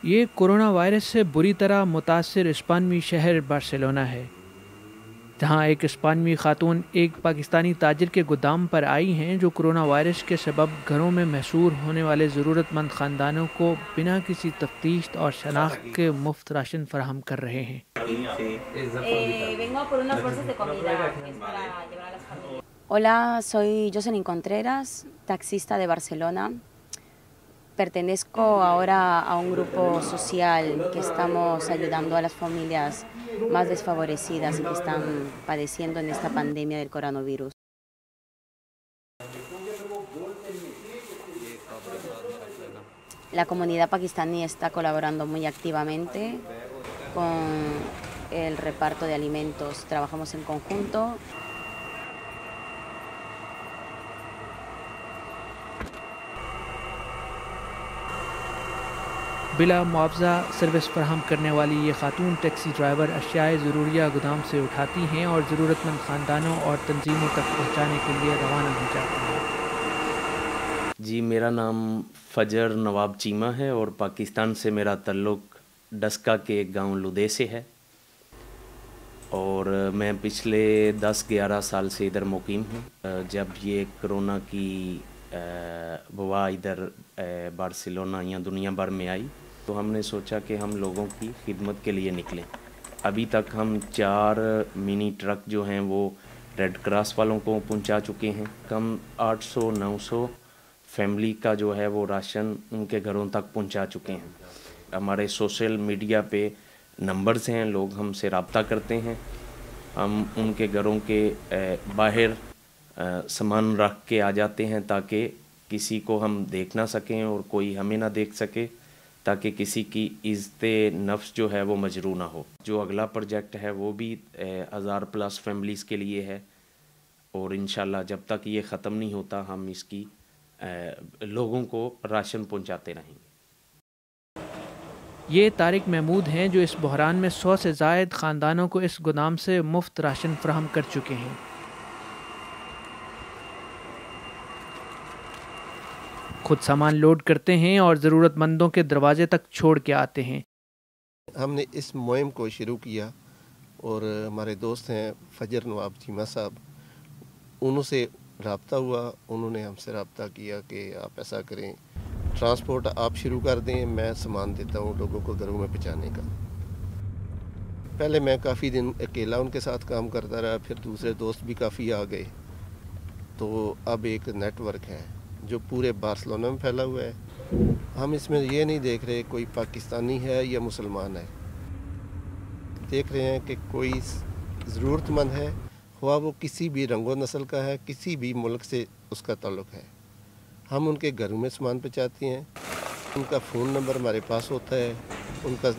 یہ corona virus سے بری طرح متاثر اسپانوی شہر بارسلونا ہے، جہاں ایک اسپانوی خاتون ایک پاکستانی تاجر کے گودام پر آئی ہیں جو کورونا وائرس کے سبب گھروں میں محصور ہونے والے ضرورت مند خاندانوں کو بنا کسی تفتیش اور شناخت کے مفت راشن فراہم کر رہے ہیں۔ Hola, soy Jocelyn Contreras, taxista de Barcelona. Pertenezco ahora a un grupo social que estamos ayudando a las familias más desfavorecidas y que están padeciendo en esta pandemia del coronavirus. La comunidad pakistaní está colaborando muy activamente con el reparto de alimentos. Trabajamos en conjunto. بلا معاوضہ service فراہم کرنے والی یہ خاتون taxi driver اشیاء ضروریہ گودام سے اٹھاتی ہیں اور ضرورت مند خاندانوں اور تنظیموں تک پہنچانے کے لیے روانہ ہو جاتی ہیں۔ جی، میرا نام فجر نواب چیمہ ہے اور پاکستان سے میرا تعلق ڈسکا کے ایک گاؤں لدھے سے ہے، اور میں پچھلے 10-11 سال سے ادھر مقیم ہوں۔ جب یہ کرونا کی وبا ادھر بارسلونا یا دنیا بھر میں آئی تو ہم نے سوچا کہ ہم لوگوں کی خدمت کے لیے نکلیں۔ ابھی تک ہم 4 منی ٹرک جو ہیں وہ ریڈ کراس والوں کو پہنچا چکے ہیں۔ کم 800-900 فیملی کا جو ہے وہ راشن ان کے گھروں تک پہنچا چکے ہیں۔ ہمارے سوشل میڈیا پہ نمبرز ہیں، لوگ ہم سے رابطہ کرتے ہیں، ہم ان کے گھروں کے باہر سامان رکھ کے آ جاتے ہیں تاکہ کسی کو ہم دیکھ نہ سکیں اور کوئی ہمیں نہ دیکھ سکے، تاکہ کسی کی عزت نفس جو ہے وہ مجروح نہ ہو۔ جو اگلا پروجیکٹ ہے وہ بھی 1000+ فیملیز کے لیے ہے، اور انشاءاللہ جب تک یہ ختم نہیں ہوتا ہم اس کی لوگوں کو راشن پہنچاتے رہیں گے۔ یہ طارق محمود ہیں جو اس بحران میں 100 سے زائد خاندانوں کو اس گودام سے مفت راشن فراہم کر چکے ہیں۔ خود سامان لوڈ کرتے ہیں اور ضرورت مندوں کے دروازے تک چھوڑ کے آتے ہیں۔ ہم نے اس مہم کو شروع کیا اور ہمارے دوست ہیں فجر نواب چیمہ صاحب، انہوں سے رابطہ ہوا، انہوں نے ہم سے رابطہ کیا کہ آپ ایسا کریں، ٹرانسپورٹ آپ شروع کر دیں، میں سامان دیتا ہوں لوگوں کو گھروں میں پہنچانے کا۔ پہلے میں کافی دن اکیلا ان کے ساتھ کام کرتا رہا، پھر دوسرے دوست بھی کافی آ گئے، تو اب ایک نیٹ ورک ہے جو پورے بارسلونا میں پھیلا ہوا ہے۔ ہم اس میں یہ نہیں دیکھ رہے کوئی پاکستانی ہے یا مسلمان ہے، دیکھ رہے ہیں کہ کوئی ضرورت مند ہے، خواہ وہ کسی بھی رنگ و نسل کا ہے، کسی بھی ملک سے اس کا تعلق ہے، ہم ان کے گھروں میں سامان پہنچاتے ہیں۔ ان کا فون نمبر ہمارے پاس ہوتا ہے، ان کا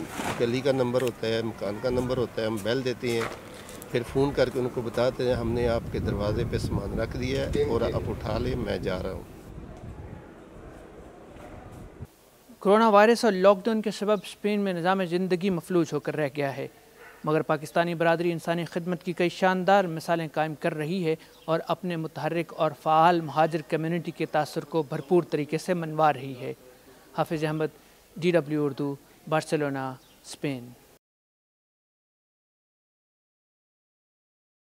گلی کا نمبر ہوتا ہے، مکان کا نمبر ہوتا ہے، ہم بیل دیتے ہیں، پھر فون کر کے ان کو بتاتے ہیں ہم نے آپ کے دروازے پہ سامان رکھ دیا ہے اور آپ اٹھا لیں، میں جا رہا ہوں۔ کرونا وائرس اور لاک ڈاؤن کے سبب اسپین میں نظام زندگی مفلوج ہو کر رہ گیا ہے، مگر پاکستانی برادری انسانی خدمت کی کئی شاندار مثالیں قائم کر رہی ہے اور اپنے متحرک اور فعال مہاجر کمیونٹی کے تاثر کو بھرپور طریقے سے منوا رہی ہے۔ Hafiz Ahmed, DW Urdu, Barcelona, Spain.